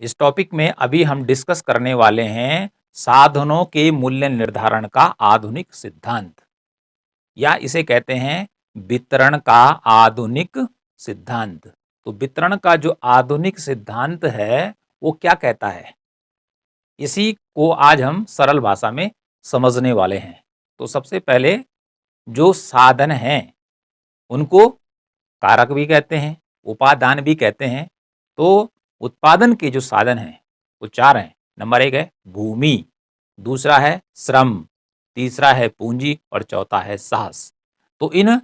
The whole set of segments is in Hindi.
इस टॉपिक में अभी हम डिस्कस करने वाले हैं साधनों के मूल्य निर्धारण का आधुनिक सिद्धांत, या इसे कहते हैं वितरण का आधुनिक सिद्धांत। तो वितरण का जो आधुनिक सिद्धांत है वो क्या कहता है, इसी को आज हम सरल भाषा में समझने वाले हैं। तो सबसे पहले जो साधन हैं उनको कारक भी कहते हैं, उपादान भी कहते हैं। तो उत्पादन के जो साधन हैं वो चार हैं। नंबर 1 है भूमि, दूसरा है श्रम, तीसरा है पूंजी और चौथा है साहस। तो इन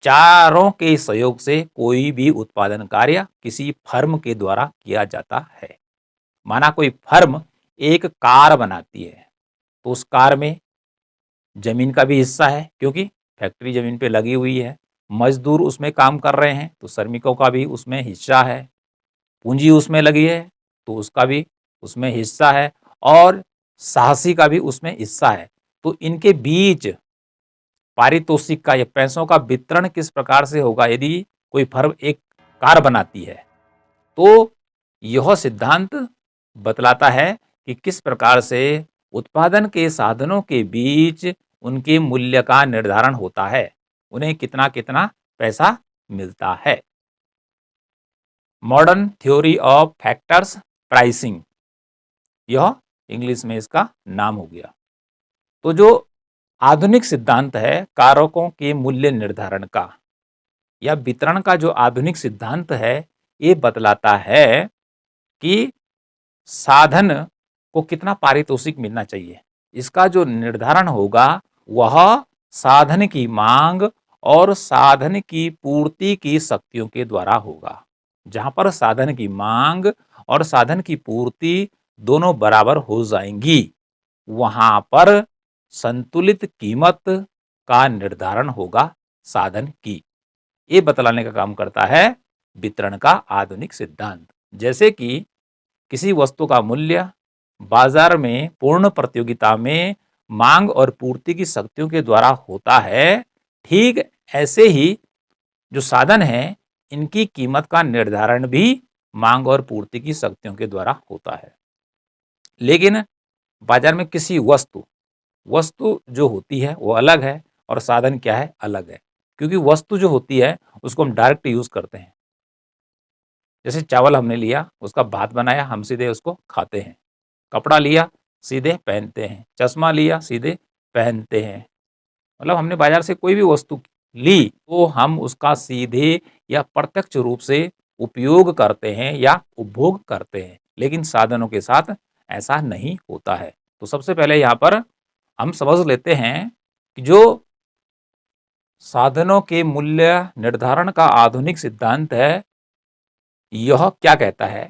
चारों के सहयोग से कोई भी उत्पादन कार्य किसी फर्म के द्वारा किया जाता है। माना कोई फर्म एक कार बनाती है तो उस कार में जमीन का भी हिस्सा है, क्योंकि फैक्ट्री जमीन पे लगी हुई है। मजदूर उसमें काम कर रहे हैं तो श्रमिकों का भी उसमें हिस्सा है। पूंजी उसमें लगी है तो उसका भी उसमें हिस्सा है, और साहसी का भी उसमें हिस्सा है। तो इनके बीच पारितोषिक का या पैसों का वितरण किस प्रकार से होगा यदि कोई फर्म एक कार बनाती है, तो यह सिद्धांत बतलाता है कि किस प्रकार से उत्पादन के साधनों के बीच उनके मूल्य का निर्धारण होता है, उन्हें कितना कितना पैसा मिलता है। Modern theory of factors pricing, यह इंग्लिश में इसका नाम हो गया। तो जो आधुनिक सिद्धांत है कारकों के मूल्य निर्धारण का या वितरण का, जो आधुनिक सिद्धांत है ये बतलाता है कि साधन को कितना पारितोषिक मिलना चाहिए। इसका जो निर्धारण होगा वह साधन की मांग और साधन की पूर्ति की शक्तियों के द्वारा होगा। जहां पर साधन की मांग और साधन की पूर्ति दोनों बराबर हो जाएंगी, वहां पर संतुलित कीमत का निर्धारण होगा साधन की। ये बतलाने का काम करता है वितरण का आधुनिक सिद्धांत। जैसे कि किसी वस्तु का मूल्य बाजार में पूर्ण प्रतियोगिता में मांग और पूर्ति की शक्तियों के द्वारा होता है, ठीक ऐसे ही जो साधन है इनकी कीमत का निर्धारण भी मांग और पूर्ति की शक्तियों के द्वारा होता है। लेकिन बाजार में किसी वस्तु जो होती है वो अलग है और साधन क्या है, अलग है। क्योंकि वस्तु जो होती है उसको हम डायरेक्ट यूज करते हैं। जैसे चावल हमने लिया, उसका भात बनाया, हम सीधे उसको खाते हैं। कपड़ा लिया सीधे पहनते हैं, चश्मा लिया सीधे पहनते हैं। मतलब हमने बाजार से कोई भी वस्तु ली तो हम उसका सीधे या प्रत्यक्ष रूप से उपयोग करते हैं या उपभोग करते हैं। लेकिन साधनों के साथ ऐसा नहीं होता है। तो सबसे पहले यहाँ पर हम समझ लेते हैं कि जो साधनों के मूल्य निर्धारण का आधुनिक सिद्धांत है यह क्या कहता है।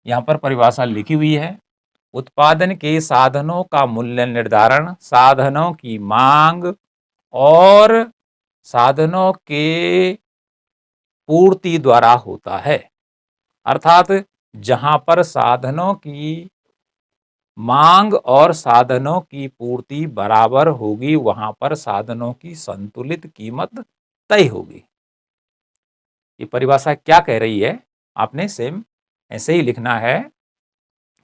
यहाँ पर परिभाषा लिखी हुई है, उत्पादन के साधनों का मूल्य निर्धारण साधनों की मांग और साधनों के पूर्ति द्वारा होता है। अर्थात जहां पर साधनों की मांग और साधनों की पूर्ति बराबर होगी वहां पर साधनों की संतुलित कीमत तय होगी। ये परिभाषा क्या कह रही है, आपने सेम ऐसे ही लिखना है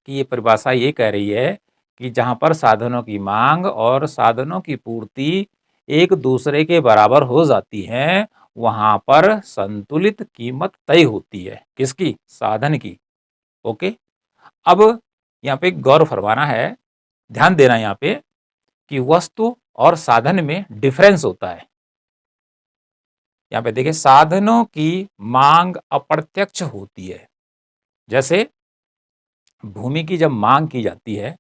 कि ये परिभाषा ये कह रही है कि जहां पर साधनों की मांग और साधनों की पूर्ति एक दूसरे के बराबर हो जाती है वहां पर संतुलित कीमत तय होती है। किसकी? साधन की। ओके। अब यहाँ पे गौर फरमाना है, ध्यान देना यहाँ पे कि वस्तु और साधन में डिफरेंस होता है। यहाँ पे देखिए, साधनों की मांग अप्रत्यक्ष होती है। जैसे भूमि की जब मांग की जाती है,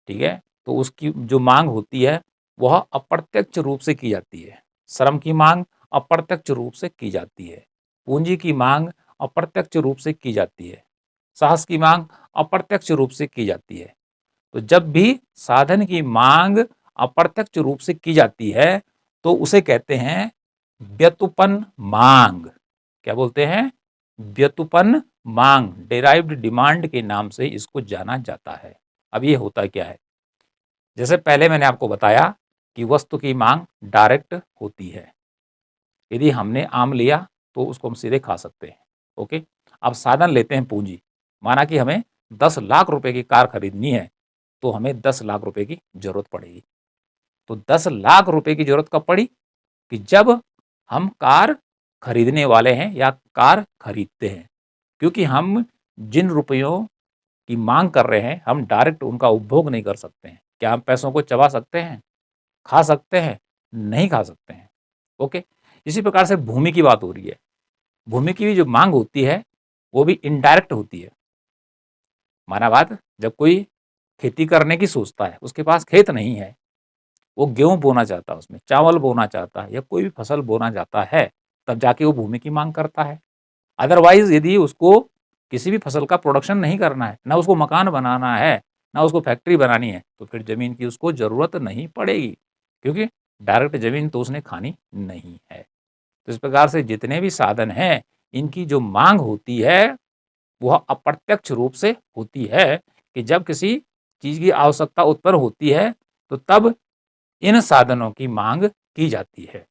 ठीक है, तो उसकी जो मांग होती है वह अप्रत्यक्ष रूप से की जाती है। श्रम की मांग अप्रत्यक्ष रूप से की जाती है। पूंजी की मांग अप्रत्यक्ष रूप से की जाती है। साहस की मांग अप्रत्यक्ष रूप से की जाती है। तो जब भी साधन की मांग अप्रत्यक्ष रूप से की जाती है तो उसे कहते हैं व्युत्पन्न मांग। क्या बोलते हैं? व्युत्पन्न मांग। डेराइव्ड डिमांड के नाम से इसको जाना जाता है। अब ये होता क्या है, जैसे पहले मैंने आपको बताया कि वस्तु की मांग डायरेक्ट होती है। यदि हमने आम लिया तो उसको हम सीधे खा सकते हैं। ओके। अब साधन लेते हैं पूंजी। माना कि हमें 10 लाख रुपए की कार खरीदनी है, तो हमें 10 लाख रुपए की जरूरत पड़ेगी। तो 10 लाख रुपए की जरूरत कब पड़ी? कि जब हम कार खरीदने वाले हैं या कार खरीदते हैं, क्योंकि हम जिन रुपयों की मांग कर रहे हैं, हम डायरेक्ट उनका उपभोग नहीं कर सकते हैं। क्या हम पैसों को चबा सकते हैं, खा सकते हैं? नहीं खा सकते हैं। ओके, इसी प्रकार से भूमि की बात हो रही है। भूमि की भी जो मांग होती है वो भी इनडायरेक्ट होती है। माना बात, जब कोई खेती करने की सोचता है, उसके पास खेत नहीं है, वो गेहूं बोना चाहता है, उसमें चावल बोना चाहता है या कोई भी फसल बोना चाहता है, तब जाके वो भूमि की मांग करता है। अदरवाइज यदि उसको किसी भी फसल का प्रोडक्शन नहीं करना है, ना उसको मकान बनाना है, ना उसको फैक्ट्री बनानी है, तो फिर जमीन की उसको जरूरत नहीं पड़ेगी, क्योंकि डायरेक्ट जमीन तो उसने खानी नहीं है। तो इस प्रकार से जितने भी साधन हैं, इनकी जो मांग होती है वह अप्रत्यक्ष रूप से होती है कि जब किसी चीज की आवश्यकता उत्पन्न होती है, तो तब इन साधनों की मांग की जाती है।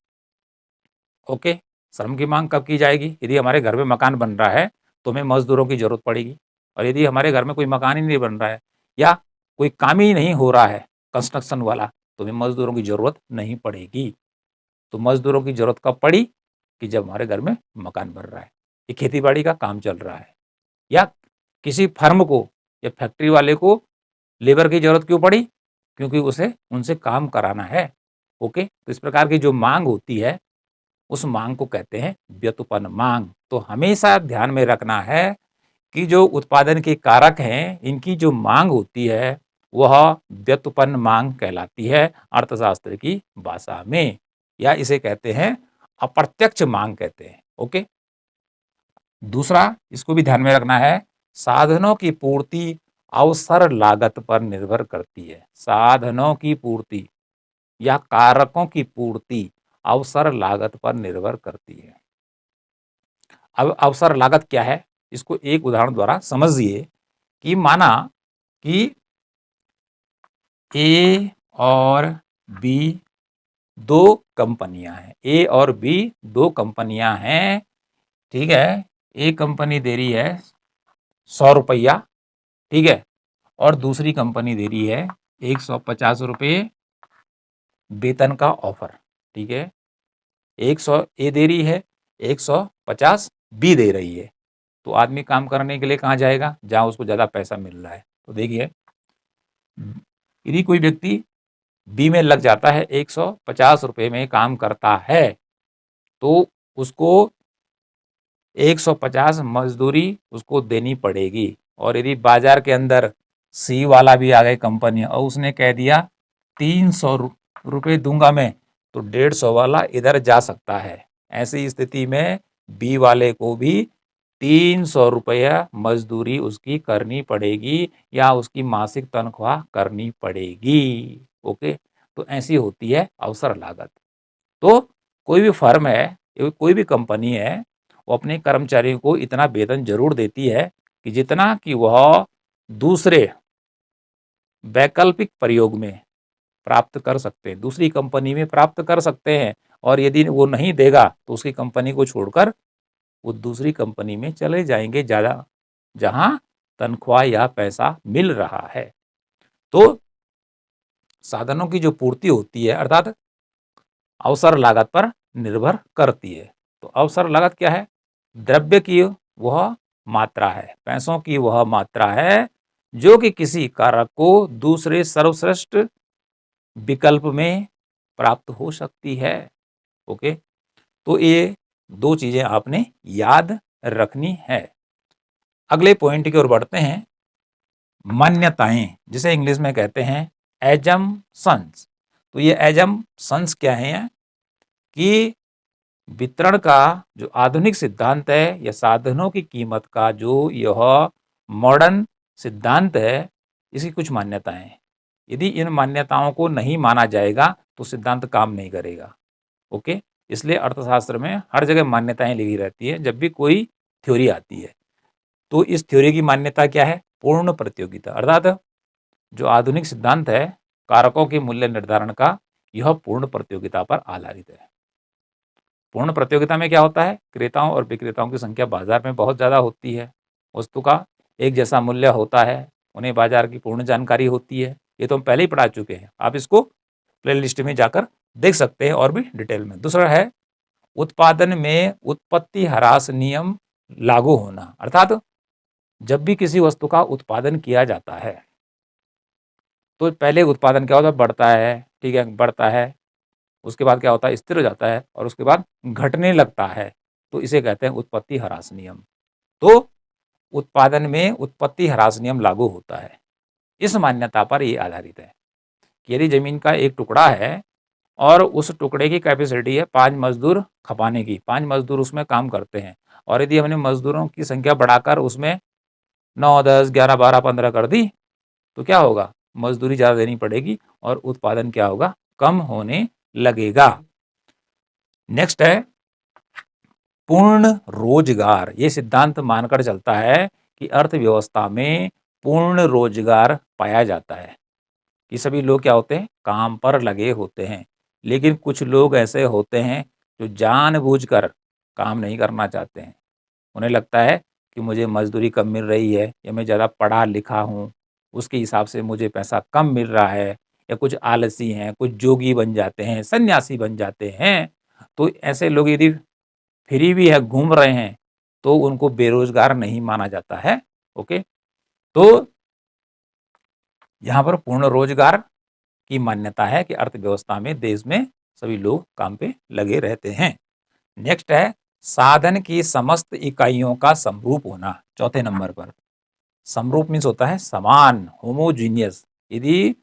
ओके, श्रम की मांग कब की जाएगी? यदि हमारे घर में मकान बन रहा है तो हमें मजदूरों की जरूरत पड़ेगी, और यदि हमारे घर में कोई मकान ही नहीं बन रहा है या कोई काम ही नहीं हो रहा है कंस्ट्रक्शन वाला, तो हमें मजदूरों की जरूरत नहीं पड़ेगी। तो मजदूरों की जरूरत कब पड़ी? कि जब हमारे घर में मकान बन रहा है, ये खेती बाड़ी का काम चल रहा है, या किसी फर्म को या फैक्ट्री वाले को लेबर की जरूरत क्यों पड़ी? क्योंकि उसे उनसे काम कराना है। ओके, तो इस प्रकार की जो मांग होती है, उस मांग को कहते हैं व्युत्पन्न मांग। तो हमेशा ध्यान में रखना है कि जो उत्पादन के कारक हैं, इनकी जो मांग होती है वह व्युत्पन्न मांग कहलाती है अर्थशास्त्र की भाषा में, या इसे कहते हैं अप्रत्यक्ष मांग कहते हैं। ओके, दूसरा इसको भी ध्यान में रखना है, साधनों की पूर्ति अवसर लागत पर निर्भर करती है। साधनों की पूर्ति या कारकों की पूर्ति अवसर लागत पर निर्भर करती है। अब अवसर लागत क्या है, इसको एक उदाहरण द्वारा समझिए। कि माना कि ए और बी दो कंपनियां हैं, ए और बी दो कंपनियां हैं, ठीक है। एक कंपनी दे रही है 100 रुपया, ठीक है, और दूसरी कंपनी दे रही है 150 रुपये वेतन का ऑफर, ठीक है। 100 ए दे रही है, 150 बी दे रही है। तो आदमी काम करने के लिए कहाँ जाएगा? जहाँ उसको ज़्यादा पैसा मिल रहा है। तो देखिए, यदि कोई व्यक्ति बी में लग जाता है, 150 रुपये में काम करता है, तो उसको 150 मजदूरी उसको देनी पड़ेगी। और यदि बाजार के अंदर सी वाला भी आ गए कंपनी और उसने कह दिया 300 रुपये दूंगा मैं, तो 150 वाला इधर जा सकता है। ऐसी स्थिति में बी वाले को भी 300 रुपया मजदूरी उसकी करनी पड़ेगी या उसकी मासिक तनख्वाह करनी पड़ेगी। ओके, तो ऐसी होती है अवसर लागत। तो कोई भी फर्म है, कोई भी कंपनी है, वो अपने कर्मचारियों को इतना वेतन जरूर देती है कि जितना कि वह दूसरे वैकल्पिक प्रयोग में प्राप्त कर सकते हैं, दूसरी कंपनी में प्राप्त कर सकते हैं। और यदि वो नहीं देगा तो उसकी कंपनी को छोड़कर वो दूसरी कंपनी में चले जाएंगे, ज़्यादा जहां तनख्वाह या पैसा मिल रहा है। तो साधनों की जो पूर्ति होती है, अर्थात अवसर लागत पर निर्भर करती है। तो अवसर लागत क्या है? द्रव्य की वह मात्रा है, पैसों की वह मात्रा है जो कि किसी कारक को दूसरे सर्वश्रेष्ठ विकल्प में प्राप्त हो सकती है। ओके, तो ये दो चीजें आपने याद रखनी है। अगले पॉइंट की ओर बढ़ते हैं, मान्यताएं, जिसे इंग्लिश में कहते हैं एजम्पशंस। तो ये एजम्पशंस क्या है? कि वितरण का जो आधुनिक सिद्धांत है या साधनों की कीमत का जो यह मॉडर्न सिद्धांत है, इसकी कुछ मान्यताएं हैं। यदि इन मान्यताओं को नहीं माना जाएगा तो सिद्धांत काम नहीं करेगा। ओके, इसलिए अर्थशास्त्र में हर जगह मान्यताएं लिखी रहती है जब भी कोई थ्योरी आती है। तो इस थ्योरी की मान्यता क्या है? पूर्ण प्रतियोगिता, अर्थात जो आधुनिक सिद्धांत है कारकों के मूल्य निर्धारण का, यह पूर्ण प्रतियोगिता पर आधारित है। पूर्ण प्रतियोगिता में क्या होता है? क्रेताओं और विक्रेताओं की संख्या बाजार में बहुत ज्यादा होती है। वस्तु का एक जैसा मूल्य होता है, उन्हें बाजार की पूर्ण जानकारी होती है। ये तो हम पहले ही पढ़ा चुके हैं, आप इसको प्लेलिस्ट में जाकर देख सकते हैं और भी डिटेल में। दूसरा है उत्पादन में उत्पत्ति ह्रास नियम लागू होना, अर्थात जब भी किसी वस्तु का उत्पादन किया जाता है तो पहले उत्पादन क्या होता है, बढ़ता है, ठीक है, बढ़ता है, उसके बाद क्या होता है, स्थिर हो जाता है और उसके बाद घटने लगता है, तो इसे कहते हैं उत्पत्ति ह्रास नियम। तो उत्पादन में उत्पत्ति ह्रास नियम लागू होता है। इस मान्यता पर यह आधारित है कि यदि जमीन का एक टुकड़ा है और उस टुकड़े की कैपेसिटी है 5 मजदूर खपाने की, 5 मजदूर उसमें काम करते हैं, और यदि हमने मजदूरों की संख्या बढ़ाकर उसमें 9, 10, 11, 12, 15 कर दी तो क्या होगा, मजदूरी ज़्यादा देनी पड़ेगी और उत्पादन क्या होगा, कम होने लगेगा। नेक्स्ट है पूर्ण रोजगार। ये सिद्धांत मानकर चलता है कि अर्थव्यवस्था में पूर्ण रोजगार पाया जाता है, कि सभी लोग क्या होते हैं, काम पर लगे होते हैं। लेकिन कुछ लोग ऐसे होते हैं जो जानबूझकर काम नहीं करना चाहते हैं। उन्हें लगता है कि मुझे मजदूरी कम मिल रही है, या मैं ज़्यादा पढ़ा लिखा हूँ, उसके हिसाब से मुझे पैसा कम मिल रहा है, या कुछ आलसी हैं, कुछ जोगी बन जाते हैं, सन्यासी बन जाते हैं। तो ऐसे लोग यदि फ्री भी है, घूम रहे हैं, तो उनको बेरोजगार नहीं माना जाता है। ओके, तो यहाँ पर पूर्ण रोजगार की मान्यता है कि अर्थव्यवस्था में, देश में सभी लोग काम पे लगे रहते हैं। नेक्स्ट है साधन की समस्त इकाइयों का समरूप होना, चौथे नंबर पर। समरूप मीन्स होता है समान, होमोजीनियस। यदि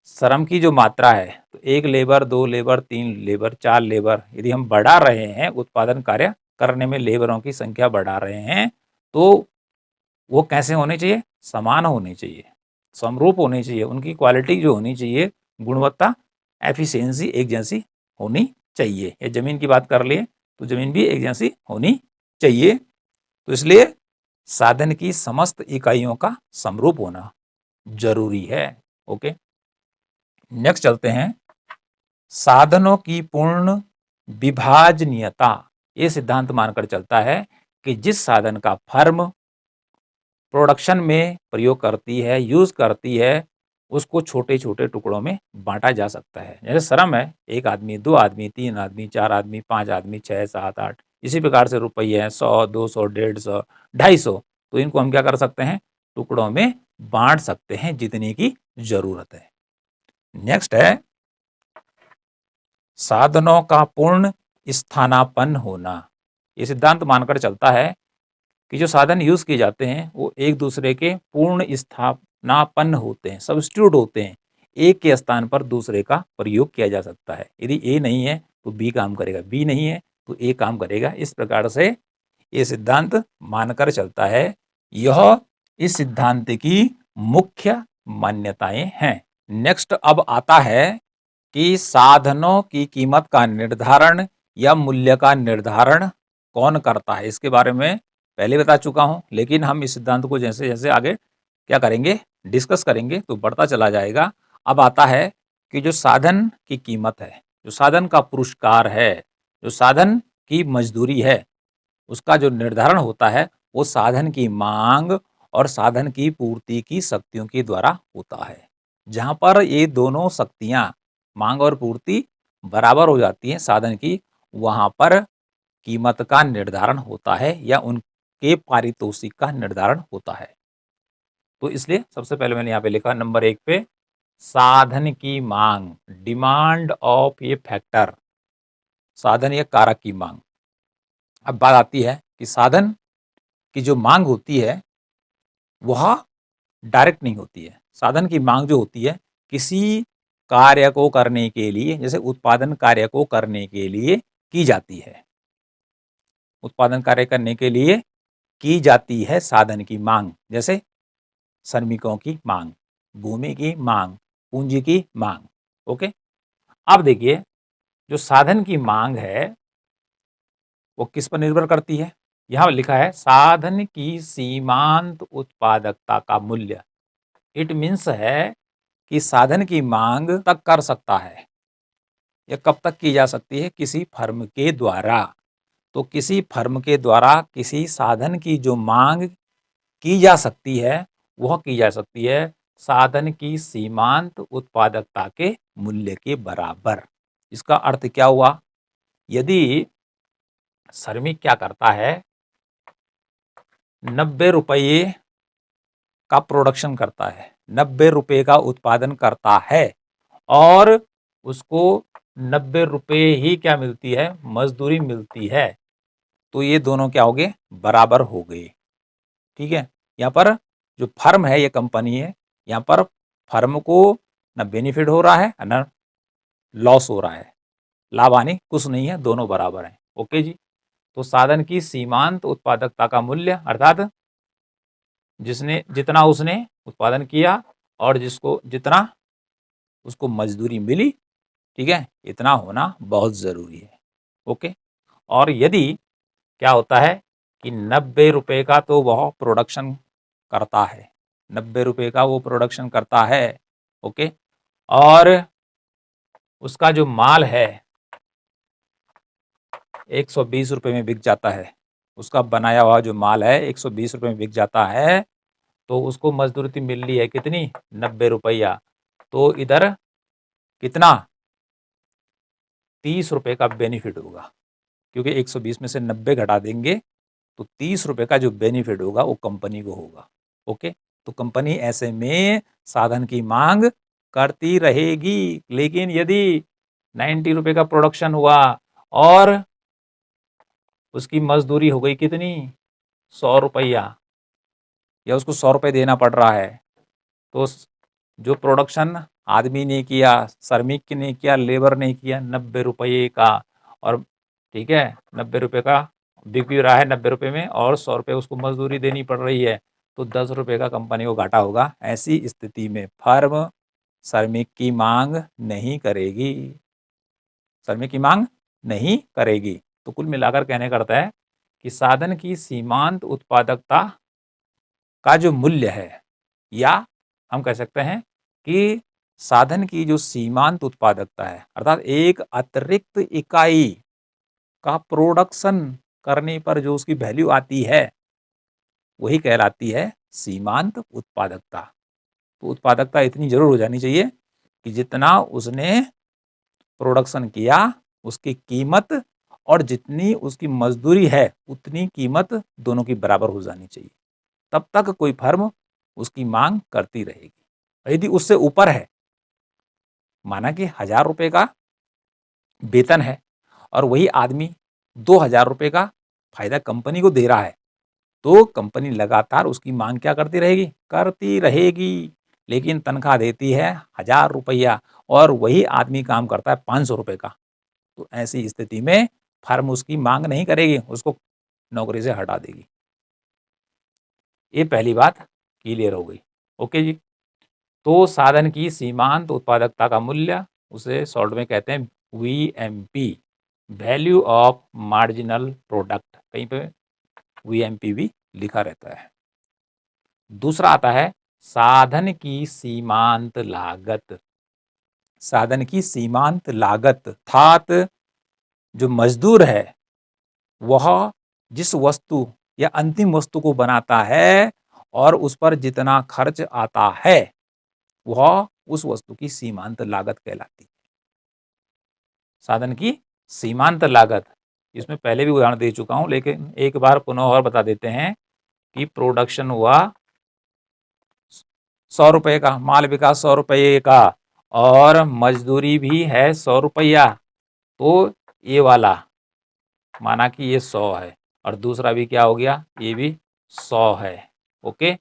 श्रम की जो मात्रा है, तो 1 लेबर, 2 लेबर, 3 लेबर, 4 लेबर, यदि हम बढ़ा रहे हैं, उत्पादन कार्य करने में लेबरों की संख्या बढ़ा रहे हैं, तो वो कैसे होने चाहिए, समान होने चाहिए, समरूप होने चाहिए, उनकी क्वालिटी जो होनी चाहिए, गुणवत्ता, एफिशिएंसी एक जैसी होनी चाहिए। या जमीन की बात कर लिए तो जमीन भी एक जैसी होनी चाहिए। तो इसलिए साधन की समस्त इकाइयों का समरूप होना जरूरी है। ओके, नेक्स्ट चलते हैं साधनों की पूर्ण विभाजनीयता। ये सिद्धांत मानकर चलता है कि जिस साधन का फर्म प्रोडक्शन में प्रयोग करती है, यूज करती है, उसको छोटे छोटे टुकड़ों में बांटा जा सकता है। जैसे श्रम है, 1 आदमी, 2 आदमी, 3 आदमी, 4 आदमी, 5 आदमी, 6, 7, 8, इसी प्रकार से रुपये हैं 100, 200, 150, 250, तो इनको हम क्या कर सकते हैं, टुकड़ों में बांट सकते हैं जितने की जरूरत है। नेक्स्ट है साधनों का पूर्ण स्थानापन्न होना। ये सिद्धांत मानकर चलता है कि जो साधन यूज किए जाते हैं वो एक दूसरे के पूर्ण स्थानापन्न होते हैं, सब्स्टिट्यूट होते हैं, एक के स्थान पर दूसरे का प्रयोग किया जा सकता है। यदि ए नहीं है तो बी काम करेगा, बी नहीं है तो ए काम करेगा। इस प्रकार से ये सिद्धांत मानकर चलता है। यह इस सिद्धांत की मुख्य मान्यताएं हैं। नेक्स्ट अब आता है कि साधनों की कीमत का निर्धारण या मूल्य का निर्धारण कौन करता है। इसके बारे में पहले बता चुका हूं, लेकिन हम इस सिद्धांत को जैसे जैसे आगे क्या करेंगे, डिस्कस करेंगे, तो बढ़ता चला जाएगा। अब आता है कि जो साधन की कीमत है, जो साधन का पुरस्कार है, जो साधन की मजदूरी है, उसका जो निर्धारण होता है वो साधन की मांग और साधन की पूर्ति की शक्तियों के द्वारा होता है। जहां पर ये दोनों शक्तियां, मांग और पूर्ति, बराबर हो जाती हैं साधन की, वहां पर कीमत का निर्धारण होता है या उनके पारितोषिक का निर्धारण होता है। तो इसलिए सबसे पहले मैंने यहाँ पे लिखा नंबर 1 पे साधन की मांग, डिमांड ऑफ ए फैक्टर, साधन या कारक की मांग। अब बात आती है कि साधन की जो मांग होती है वह डायरेक्ट नहीं होती है। साधन की मांग जो होती है किसी कार्य को करने के लिए, जैसे उत्पादन कार्य को करने के लिए की जाती है, उत्पादन कार्य करने के लिए की जाती है साधन की मांग। जैसे श्रमिकों की मांग, भूमि की मांग, पूंजी की मांग। ओके, अब देखिए जो साधन की मांग है वो किस पर निर्भर करती है। यहां लिखा है साधन की सीमांत उत्पादकता का मूल्य। इट मीन्स है कि साधन की मांग तक कर सकता है, यह कब तक की जा सकती है, किसी फर्म के द्वारा। तो किसी फर्म के द्वारा किसी साधन की जो मांग की जा सकती है, वह की जा सकती है साधन की सीमांत उत्पादकता के मूल्य के बराबर। इसका अर्थ क्या हुआ? यदि श्रमिक क्या करता है, 90 रुपये का प्रोडक्शन करता है, 90 रुपये का उत्पादन करता है और उसको 90 रुपये ही क्या मिलती है, मजदूरी मिलती है, तो ये दोनों क्या हो गए, बराबर हो गए। ठीक है, यहाँ पर जो फर्म है, ये कंपनी है, यहाँ पर फर्म को ना बेनिफिट हो रहा है ना लॉस हो रहा है, लाभ हानि कुछ नहीं है, दोनों बराबर हैं। ओके जी। तो साधन की सीमांत उत्पादकता का मूल्य अर्थात जिसने जितना उसने उत्पादन किया और जिसको जितना उसको मजदूरी मिली, ठीक है, इतना होना बहुत ज़रूरी है। ओके। और यदि क्या होता है कि 90 रुपये का तो वह प्रोडक्शन करता है, 90 रुपये का वो प्रोडक्शन करता है, ओके, और उसका जो माल है 120 रुपये में बिक जाता है, उसका बनाया हुआ जो माल है 120 रुपये में बिक जाता है, तो उसको मजदूरी मिल रही है कितनी, 90 रुपया। तो इधर कितना, 30 रुपये का बेनिफिट होगा, क्योंकि 120 में से 90 घटा देंगे तो 30 रुपये का जो बेनिफिट होगा वो कंपनी को होगा। ओके। तो कंपनी ऐसे में साधन की मांग करती रहेगी। लेकिन यदि 90 रुपये का प्रोडक्शन हुआ और उसकी मजदूरी हो गई कितनी, 100 रुपया, या उसको 100 रुपये देना पड़ रहा है, तो जो प्रोडक्शन आदमी ने किया, श्रमिक ने किया, लेबर ने किया 90 रुपये का, और ठीक है 90 रुपये का बिक भी रहा है 90 रुपये में, और 100 रुपये उसको मजदूरी देनी पड़ रही है, तो 10 रुपये का कंपनी को घाटा होगा। ऐसी स्थिति में फर्म श्रमिक की मांग नहीं करेगी, श्रमिक की मांग नहीं करेगी। तो कुल मिलाकर कहने का अर्थ है कि साधन की सीमांत उत्पादकता का जो मूल्य है, या हम कह सकते हैं कि साधन की जो सीमांत उत्पादकता है, अर्थात एक अतिरिक्त इकाई का प्रोडक्शन करने पर जो उसकी वैल्यू आती है, वही कहलाती है सीमांत उत्पादकता। तो उत्पादकता इतनी जरूर हो जानी चाहिए कि जितना उसने प्रोडक्शन किया उसकी कीमत और जितनी उसकी मजदूरी है उतनी कीमत दोनों की बराबर हो जानी चाहिए, तब तक कोई फर्म उसकी मांग करती रहेगी। यदि उससे ऊपर है, माना कि 1000 रुपये का वेतन है और वही आदमी 2000 रुपये का फायदा कंपनी को दे रहा है, तो कंपनी लगातार उसकी मांग क्या करती रहेगी, करती रहेगी। लेकिन तनख्वाह देती है 1000 रुपया और वही आदमी काम करता है 500 रुपये का, तो ऐसी स्थिति में फर्म उसकी मांग नहीं करेगी, उसको नौकरी से हटा देगी। ये पहली बात क्लियर हो गई। ओके जी। तो साधन की सीमांत उत्पादकता का मूल्य, उसे शॉर्ट में कहते हैं VMP, value of marginal product, कहीं पे VMP भी लिखा रहता है। दूसरा आता है साधन की सीमांत लागत। साधन की सीमांत लागत अर्थात जो मजदूर है वह जिस वस्तु या अंतिम वस्तु को बनाता है और उस पर जितना खर्च आता है वह उस वस्तु की सीमांत लागत कहलाती है। साधन की सीमांत लागत, इसमें पहले भी उदाहरण दे चुका हूं, लेकिन एक बार पुनः और बता देते हैं कि प्रोडक्शन हुआ 100 रुपये का, माल बिका 100 रुपये का और मजदूरी भी है 100 रुपया, तो ये वाला माना कि ये 100 है और दूसरा भी क्या हो गया, ये भी 100 है। ओके।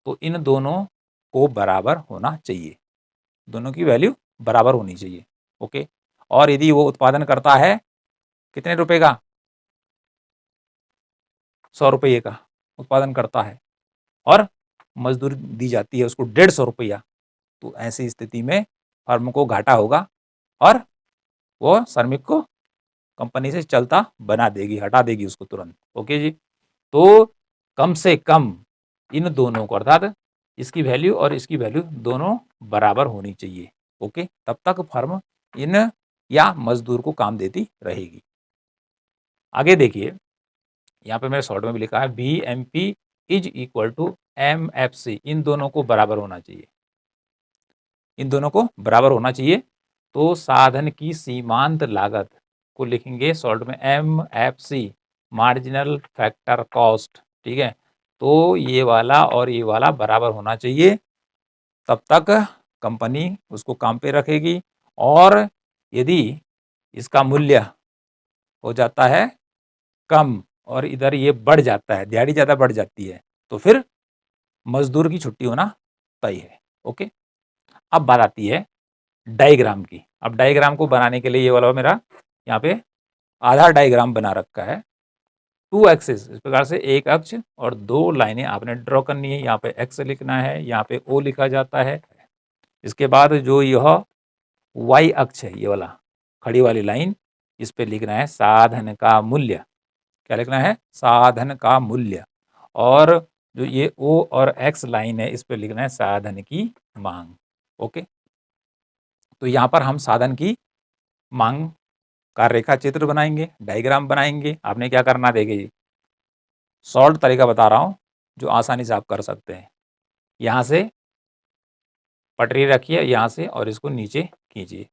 तो इन दोनों को बराबर होना चाहिए, दोनों की वैल्यू बराबर होनी चाहिए। ओके। और यदि वो उत्पादन करता है कितने रुपए का, 100 रुपये का उत्पादन करता है और मजदूरी दी जाती है उसको 150 रुपया, तो ऐसी स्थिति में फर्म को घाटा होगा और वो श्रमिक को कंपनी से चलता बना देगी, हटा देगी उसको तुरंत। ओके जी। तो कम से कम इन दोनों को, अर्थात इसकी वैल्यू और इसकी वैल्यू दोनों बराबर होनी चाहिए। ओके। तब तक फर्म इन या मजदूर को काम देती रहेगी। आगे देखिए, यहाँ पे मेरे शॉर्ट में भी लिखा है VMP is equal to MFC, इन दोनों को बराबर होना चाहिए, इन दोनों को बराबर होना चाहिए। तो साधन की सीमांत लागत को लिखेंगे शॉर्ट में MFC, मार्जिनल फैक्टर कॉस्ट, ठीक है। तो ये वाला और ये वाला बराबर होना चाहिए, तब तक कंपनी उसको काम पे रखेगी। और यदि इसका मूल्य हो जाता है कम और इधर ये बढ़ जाता है, दिहाड़ी ज़्यादा बढ़ जाती है, तो फिर मजदूर की छुट्टी होना तय है। ओके, अब बात आती है डायग्राम की। अब डायग्राम को बनाने के लिए ये वाला मेरा यहाँ पे आधार डायग्राम बना रखा है, 2 एक्सिस, इस प्रकार से एक अक्ष और 2 लाइनें आपने ड्रॉ करनी है। यहाँ पे एक्स लिखना है, यहाँ पे ओ लिखा जाता है। इसके बाद जो यह वाई अक्ष है, ये वाला खड़ी वाली लाइन, इस पे लिखना है साधन का मूल्य। क्या लिखना है? साधन का मूल्य। और जो ये ओ और एक्स लाइन है, इस पे लिखना है साधन की मांग। ओके, तो यहाँ पर हम साधन की मांग का रेखा चित्र बनाएंगे, डायग्राम बनाएंगे। आपने क्या करना, देखिए शॉर्ट तरीका बता रहा हूँ जो आसानी से आप कर सकते हैं। यहाँ से पटरी रखिए यहाँ से और इसको नीचे खींचिए,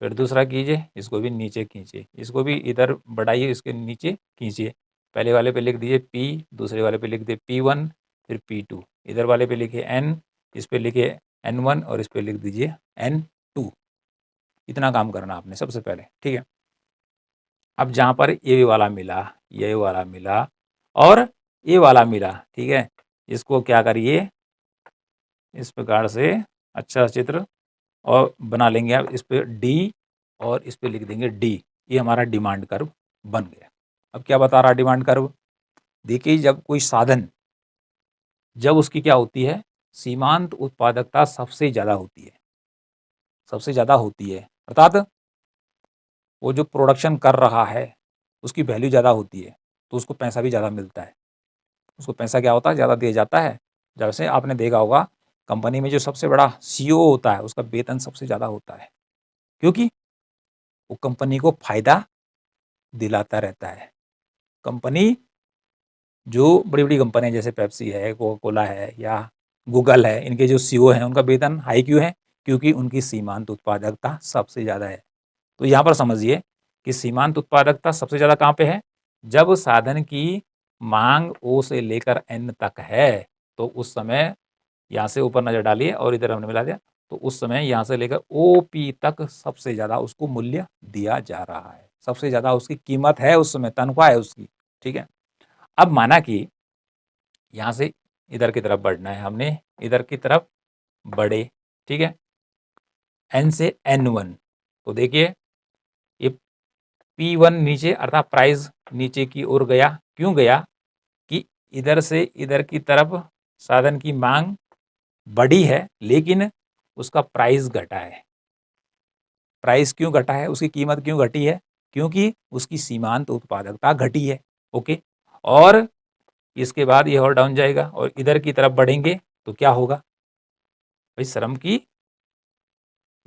फिर दूसरा कीजिए, इसको भी नीचे खींचिए, इसको भी इधर बढ़ाइए, इसके नीचे खींचिए। पहले वाले पे लिख दीजिए P, दूसरे वाले पे लिख दीजिए P1, फिर P2, इधर वाले पे लिखिए N, इस पे लिखिए N1 और इस पे लिख दीजिए N2। इतना काम करना आपने सबसे पहले, ठीक है। अब जहाँ पर ये वाला मिला, ये वाला मिला और ये वाला मिला, ठीक है, इसको क्या करिए, इस प्रकार से अच्छा चित्र और बना लेंगे आप। इस पे डी और इस पे लिख देंगे डी। ये हमारा डिमांड कर्व बन गया। अब क्या बता रहा डिमांड कर्व, देखिए जब कोई साधन, जब उसकी क्या होती है, सीमांत उत्पादकता सबसे ज़्यादा होती है, सबसे ज़्यादा होती है, अर्थात वो जो प्रोडक्शन कर रहा है उसकी वैल्यू ज़्यादा होती है, तो उसको पैसा भी ज़्यादा मिलता है। उसको पैसा क्या होता है, ज़्यादा दिया जाता है। जैसे आपने देखा होगा कंपनी में जो सबसे बड़ा CEO होता है, उसका वेतन सबसे ज़्यादा होता है, क्योंकि वो कंपनी को फायदा दिलाता रहता है। कंपनी, जो बड़ी-बड़ी कंपनियाँ जैसे पेप्सी है, कोका कोला है या गूगल है, इनके जो CEO हैं उनका वेतन हाई क्यों है? क्योंकि उनकी सीमांत उत्पादकता सबसे ज़्यादा है। तो यहाँ पर समझिए कि सीमांत उत्पादकता सबसे ज़्यादा कहाँ पे है? जब साधन की माँग O से लेकर N तक है, तो उस समय यहाँ से ऊपर नज़र डालिए और इधर हमने मिला दिया, तो उस समय यहाँ से लेकर OP तक सबसे ज़्यादा उसको मूल्य दिया जा रहा है। सबसे ज़्यादा उसकी कीमत है उस समय, तनख्वाह है उसकी, ठीक है। अब माना कि यहाँ से इधर की तरफ बढ़ना है, हमने इधर की तरफ बढ़े, ठीक है, N से N1, तो देखिए ये P1 नीचे अर्थात प्राइस नीचे की ओर गया। क्यों गया? कि इधर से इधर की तरफ साधन की मांग बढ़ी है, लेकिन उसका प्राइस घटा है। प्राइस क्यों घटा है? उसकी कीमत क्यों घटी है? क्योंकि उसकी सीमांत उत्पादकता घटी है। ओके, और इसके बाद ये और डाउन जाएगा और इधर की तरफ बढ़ेंगे तो क्या होगा भाई, श्रम की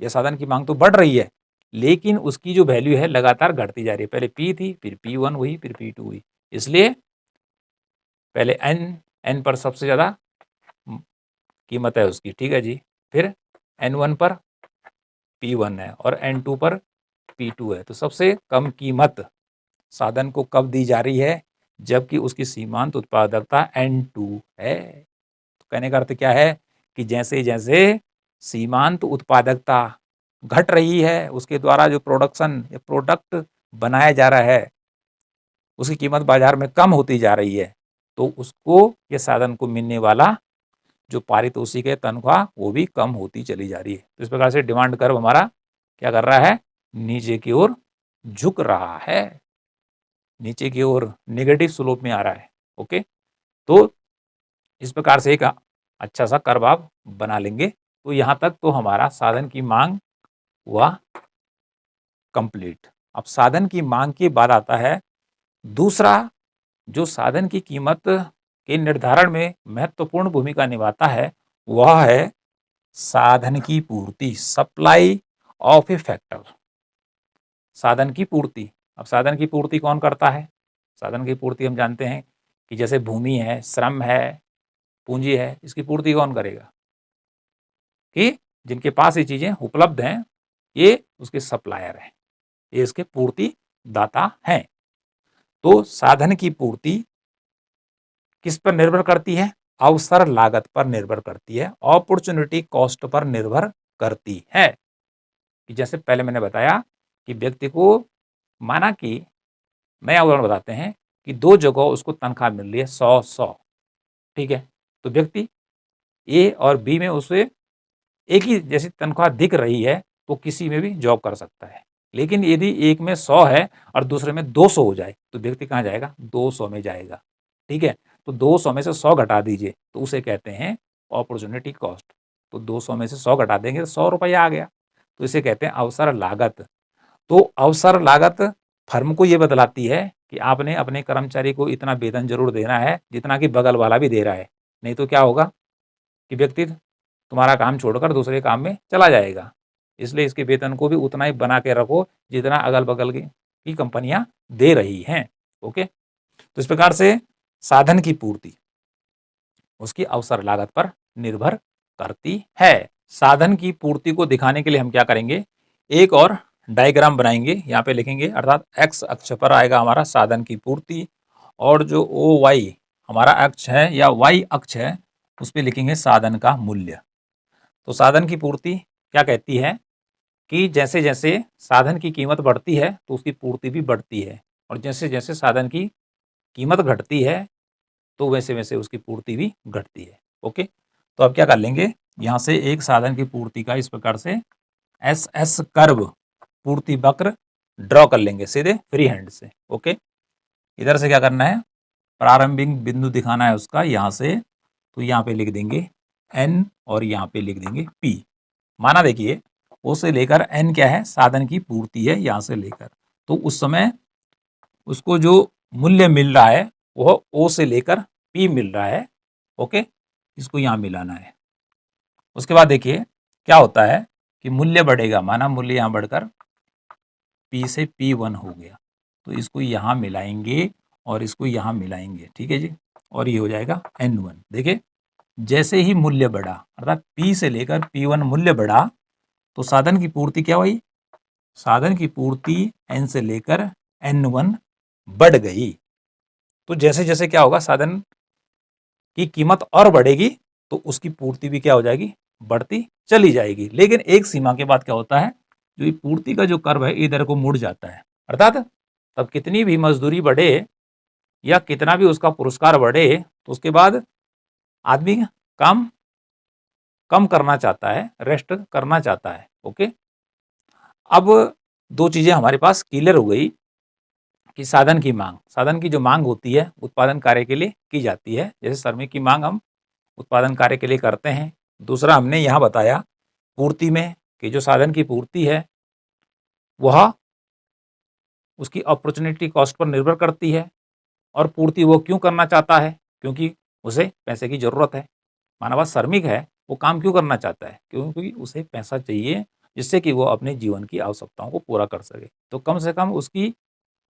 या साधन की मांग तो बढ़ रही है, लेकिन उसकी जो वैल्यू है लगातार घटती जा रही है। पहले P थी, फिर P1 हुई, फिर P2 हुई। इसलिए पहले N पर सबसे ज़्यादा कीमत है उसकी, ठीक है जी। फिर N1 पर P1 है और N2 पर P2 है। तो सबसे कम कीमत साधन को कब दी जा रही है? जबकि उसकी सीमांत उत्पादकता N2 है। तो कहने का अर्थ क्या है कि जैसे-जैसे सीमांत उत्पादकता घट रही है, उसके द्वारा जो प्रोडक्शन या प्रोडक्ट बनाया जा रहा है, उसकी कीमत बाजार में कम होती जा रही है, तो उसको ये साधन को मिलने वाला जो पारितोषिक है, तनख्वाह, वो भी कम होती चली जा रही है। तो इस प्रकार से डिमांड कर्व हमारा क्या कर रहा है? नीचे की ओर झुक रहा है, नीचे की ओर नेगेटिव स्लोप में आ रहा है। ओके, तो इस प्रकार से एक अच्छा सा कर्व आप बना लेंगे। तो यहाँ तक तो हमारा साधन की मांग हुआ कंप्लीट। अब साधन की मांग के बाद आता है दूसरा, जो साधन की कीमत के निर्धारण में महत्वपूर्ण भूमिका निभाता है, वह है साधन की पूर्ति, सप्लाई ऑफ ए फैक्टर। साधन की पूर्ति। अब साधन की पूर्ति कौन करता है? साधन की पूर्ति हम जानते हैं कि जैसे भूमि है, श्रम है, पूंजी है, इसकी पूर्ति कौन करेगा? कि जिनके पास ये चीजें उपलब्ध हैं, ये उसके सप्लायर हैं, ये इसके पूर्ति दाता हैं। तो साधन की पूर्ति किस पर निर्भर करती है? अवसर लागत पर निर्भर करती है, अपॉर्चुनिटी कॉस्ट पर निर्भर करती है। कि जैसे पहले मैंने बताया कि व्यक्ति को, माना कि नया उदाहरण बताते हैं कि 2 जगह उसको तनख्वाह मिल रही है 100-100, ठीक है। तो व्यक्ति ए और बी में उसे एक ही जैसी तनख्वाह दिख रही है, तो किसी में भी जॉब कर सकता है। लेकिन यदि एक में 100 है और दूसरे में 200 हो जाए, तो व्यक्ति कहाँ जाएगा? 200 में जाएगा, ठीक है। तो 200 में से 100 घटा दीजिए, तो उसे कहते हैं अपॉर्चुनिटी कॉस्ट। तो 200 में से 100 घटा देंगे तो 100 रुपया आ गया, तो इसे कहते हैं अवसर लागत। तो अवसर लागत फर्म को ये बतलाती है कि आपने अपने कर्मचारी को इतना वेतन जरूर देना है जितना कि बगल वाला भी दे रहा है, नहीं तो क्या होगा कि व्यक्ति तुम्हारा काम छोड़कर दूसरे काम में चला जाएगा। इसलिए इसके वेतन को भी उतना ही बना के रखो जितना अगल बगल की कंपनियां दे रही हैं। ओके, तो इस प्रकार से साधन की पूर्ति उसकी अवसर लागत पर निर्भर करती है। साधन की पूर्ति को दिखाने के लिए हम क्या करेंगे, एक और डायग्राम बनाएंगे, यहाँ पे लिखेंगे, अर्थात एक्स अक्ष पर आएगा हमारा साधन की पूर्ति, और जो ओ वाई हमारा अक्ष है या वाई अक्ष है उस पर लिखेंगे साधन का मूल्य। तो साधन की पूर्ति क्या कहती है कि जैसे जैसे साधन की कीमत बढ़ती है तो उसकी पूर्ति भी बढ़ती है, और जैसे जैसे साधन की कीमत घटती है तो वैसे वैसे उसकी पूर्ति भी घटती है। ओके, तो अब क्या कर लेंगे, यहाँ से एक साधन की पूर्ति का इस प्रकार से एस एस कर्व पूर्ति वक्र ड्रॉ कर लेंगे सीधे फ्री हैंड से। ओके, इधर से क्या करना है, प्रारंभिक बिंदु दिखाना है उसका यहाँ से, तो यहाँ पे लिख देंगे एन और यहाँ पे लिख देंगे पी। माना देखिए ओ से लेकर एन क्या है, साधन की पूर्ति है यहाँ से लेकर, तो उस समय उसको जो मूल्य मिल रहा है वह ओ से लेकर पी मिल रहा है। ओके, इसको यहाँ मिलाना है। उसके बाद देखिए क्या होता है कि मूल्य बढ़ेगा, माना मूल्य यहाँ बढ़कर पी से P1 हो गया, तो इसको यहाँ मिलाएंगे और इसको यहाँ मिलाएंगे, ठीक है जी, और ये हो जाएगा N1। देखिए जैसे ही मूल्य बढ़ा, अर्थात P से लेकर P1 मूल्य बढ़ा, तो साधन की पूर्ति क्या हुई, साधन की पूर्ति N से लेकर N1 बढ़ गई। तो जैसे जैसे क्या होगा, साधन की कीमत और बढ़ेगी तो उसकी पूर्ति भी क्या हो जाएगी, बढ़ती चली जाएगी। लेकिन एक सीमा के बाद क्या होता है, जो ये पूर्ति का जो कर्व है इधर को मुड़ जाता है, अर्थात तब कितनी भी मजदूरी बढ़े या कितना भी उसका पुरस्कार बढ़े तो उसके बाद आदमी काम कम करना चाहता है, रेस्ट करना चाहता है। ओके, अब दो चीजें हमारे पास क्लियर हो गई कि साधन की मांग, साधन की जो मांग होती है उत्पादन कार्य के लिए की जाती है, जैसे श्रमिक की मांग हम उत्पादन कार्य के लिए करते हैं। दूसरा हमने यहाँ बताया पूर्ति में कि जो साधन की पूर्ति है वह उसकी अपॉर्चुनिटी कॉस्ट पर निर्भर करती है, और पूर्ति वो क्यों करना चाहता है, क्योंकि उसे पैसे की जरूरत है। मानव श्रमिक है, वो काम क्यों करना चाहता है, क्योंकि उसे पैसा चाहिए जिससे कि वो अपने जीवन की आवश्यकताओं को पूरा कर सके। तो कम से कम उसकी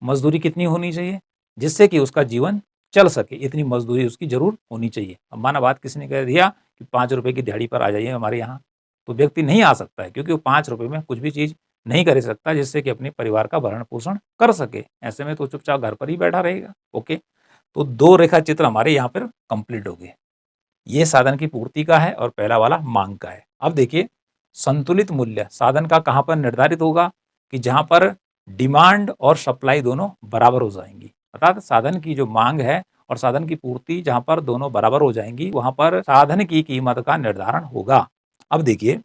मजदूरी कितनी होनी चाहिए जिससे कि उसका जीवन चल सके, इतनी मजदूरी उसकी जरूर होनी चाहिए। अब माना बात किसी ने कह दिया कि 5 रुपए की दिहाड़ी पर आ जाइए हमारे यहाँ, तो व्यक्ति नहीं आ सकता है, क्योंकि वो 5 रुपए में कुछ भी चीज नहीं कर सकता जिससे कि अपने परिवार का भरण पोषण कर सके। ऐसे में तो चुपचाप घर पर ही बैठा रहेगा। ओके, तो 2 रेखा चित्र हमारे यहाँ पर कंप्लीट हो गए। ये साधन की पूर्ति का है और पहला वाला मांग का है। अब देखिए संतुलित मूल्य साधन का कहाँ पर निर्धारित होगा, कि जहाँ पर डिमांड और सप्लाई दोनों बराबर हो जाएंगी, अर्थात साधन की जो मांग है और साधन की पूर्ति जहाँ पर दोनों बराबर हो जाएंगी वहां पर साधन की कीमत का निर्धारण होगा। अब देखिए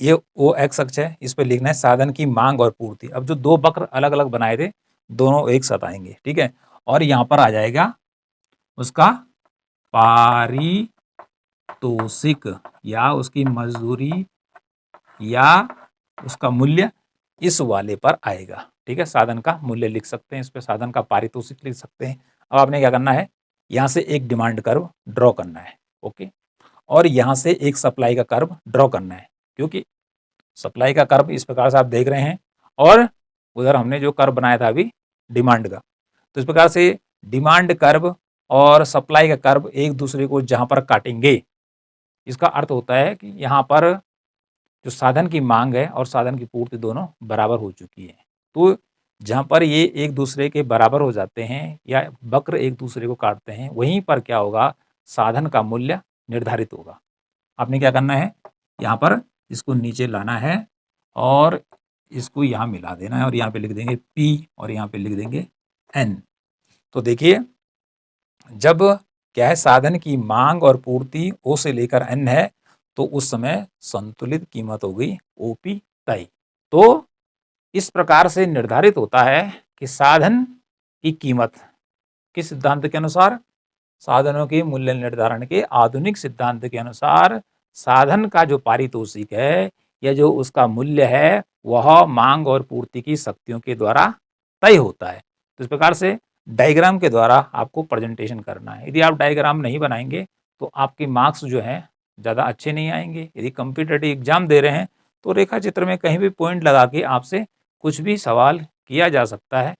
ये ओ एक्स अक्ष है, इस पर लिखना है साधन की मांग और पूर्ति। अब जो 2 वक्र अलग अलग बनाए थे दोनों एक साथ आएंगे, ठीक है, और यहाँ पर आ जाएगा उसका पारितोषिक या उसकी मजदूरी या उसका मूल्य इस वाले पर आएगा। ठीक है, साधन का मूल्य लिख सकते हैं, इस पे साधन का पारितोषिक लिख सकते हैं। अब आपने क्या करना है, यहाँ से एक डिमांड कर्व ड्रॉ करना है। ओके, और यहाँ से एक सप्लाई का कर्व ड्रॉ करना है, क्योंकि सप्लाई का कर्व इस प्रकार से आप देख रहे हैं और उधर हमने जो कर्व बनाया था अभी डिमांड का, तो इस प्रकार से डिमांड कर्व और सप्लाई का कर्व एक दूसरे को जहाँ पर काटेंगे, इसका अर्थ होता है कि यहाँ पर जो साधन की मांग है और साधन की पूर्ति दोनों बराबर हो चुकी है। तो जहाँ पर ये एक दूसरे के बराबर हो जाते हैं या वक्र एक दूसरे को काटते हैं, वहीं पर क्या होगा, साधन का मूल्य निर्धारित होगा। आपने क्या करना है, यहाँ पर इसको नीचे लाना है और इसको यहाँ मिला देना है और यहाँ पे लिख देंगे P और यहाँ पे लिख देंगे N। तो देखिए, जब क्या है, साधन की मांग और पूर्ति O से लेकर N है, तो उस समय संतुलित कीमत हो गई OP तय। तो इस प्रकार से निर्धारित होता है कि साधन की कीमत किस सिद्धांत के अनुसार, साधनों के मूल्य निर्धारण के आधुनिक सिद्धांत के अनुसार साधन का जो पारितोषिक है या जो उसका मूल्य है वह मांग और पूर्ति की शक्तियों के द्वारा तय होता है। तो इस प्रकार से डायग्राम के द्वारा आपको प्रेजेंटेशन करना है। यदि आप डायग्राम नहीं बनाएंगे तो आपके मार्क्स जो हैं ज़्यादा अच्छे नहीं आएंगे। यदि कॉम्पिटिटिव एग्जाम दे रहे हैं तो रेखा चित्र में कहीं भी पॉइंट लगा के आपसे कुछ भी सवाल किया जा सकता है।